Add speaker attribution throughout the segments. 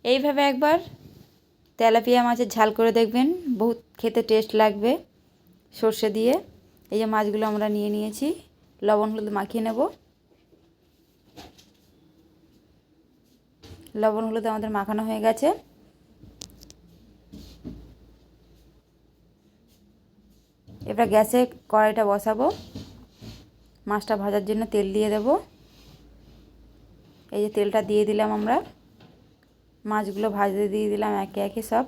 Speaker 1: এইভাবে একবার তেলাপিয়া মাছের ঝাল করে দেখবেন, বহুত খেতে টেস্ট লাগবে সর্ষে দিয়ে। এই যে মাছগুলো আমরা নিয়ে নিয়েছি, লবণ হলুদ মাখিয়ে নেব। লবণ হলুদ আমাদের মাখানো হয়ে গেছে। এবার গ্যাসে কড়াইটা বসাবো, মাছটা ভাজার জন্য তেল দিয়ে দেব। এই যে তেলটা দিয়ে দিলাম, আমরা মাছগুলো ভাজতে দিয়ে দিলাম একে একে। সব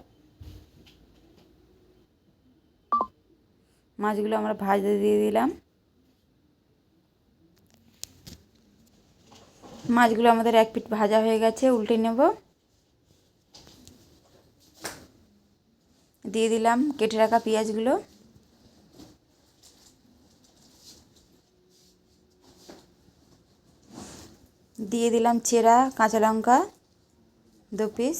Speaker 1: মাছগুলো আমরা ভাজতে দিয়ে দিলাম। মাছগুলো আমাদের এক পিঠ ভাজা হয়ে গেছে, উল্টে নেব। দিয়ে দিলাম কেটে রাখা পেঁয়াজগুলো। দিয়ে দিলাম চেরা কাঁচা লঙ্কা 2 পিস।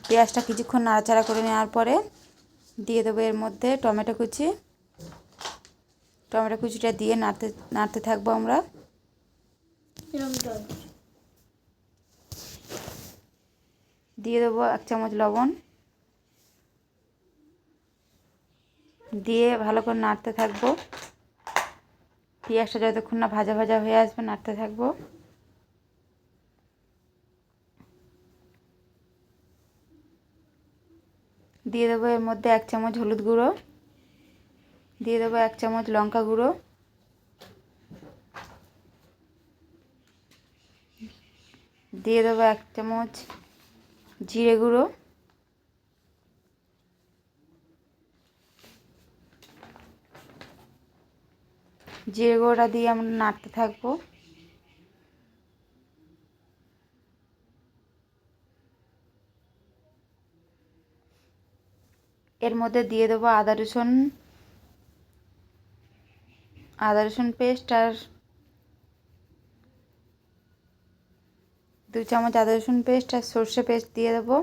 Speaker 1: পেঁয়াজটা কিছুক্ষণ নাড়াচাড়া করে নেওয়ার পরে দিয়ে দেবো এর মধ্যে টমেটো কুচি। টমেটো কুচিটা দিয়ে নাড়তে থাকবো আমরা। দিয়ে দেবো 1 চামচ লবণ, দিয়ে ভালো করে নাড়তে থাকবো। পেঁয়াজটা যতক্ষণ না ভাজা ভাজা হয়ে আসবে নাড়তে থাকবো। দিয়ে দেবো এর মধ্যে 1 চামচ হলুদ গুঁড়ো, দিয়ে দেবো 1 চামচ লঙ্কা গুঁড়ো, দিয়ে দেবো 1 চামচ জিরে গুঁড়ো, জিরে গুঁড়োটা দিয়ে আমরা নাড়তে থাকবো। এর মধ্যে দিয়ে দেবো আদা রসুন পেস্ট আর 2 চামচ আদা রসুন পেস্ট আর সর্ষে পেস্ট দিয়ে দেবো।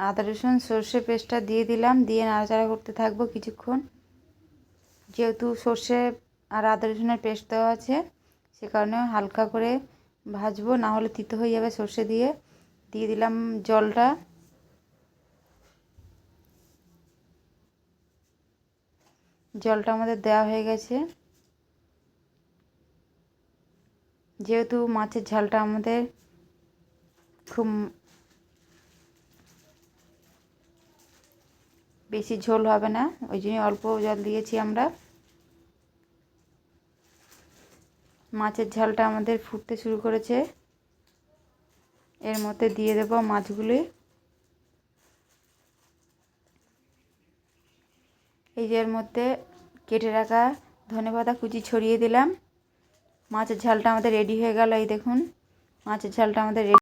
Speaker 1: আদা রসুন সর্ষে পেস্টটা দিয়ে দিলাম, দিয়ে নাড়াচাড়া করতে থাকবো কিছুক্ষণ। যেহেতু সর্ষে আর আদা রসুনের পেস্ট দেওয়া আছে, সে কারণে হালকা করে ভাজবো, না হলে তিতো হয়ে যাবে সর্ষে দিয়ে। দিয়ে দিলাম জলটা। জলটা আমাদের দেওয়া হয়ে গেছে। যেহেতু মাছের ঝালটা আমাদের খুব বেশি ঝোল হবে না, ওই জন্য অল্প জল দিয়েছি আমরা। মাছের ঝালটা আমাদের ফুটতে শুরু করেছে। এর মধ্যে দিয়ে দেব মাছগুলি। এই যে এর মধ্যে কেটে রাখা ধনেপাতা কুচি ছড়িয়ে দিলাম। মাছের ঝালটা আমাদের রেডি হয়ে গেল। এই দেখুন, মাছের ঝালটা আমাদের রেডি।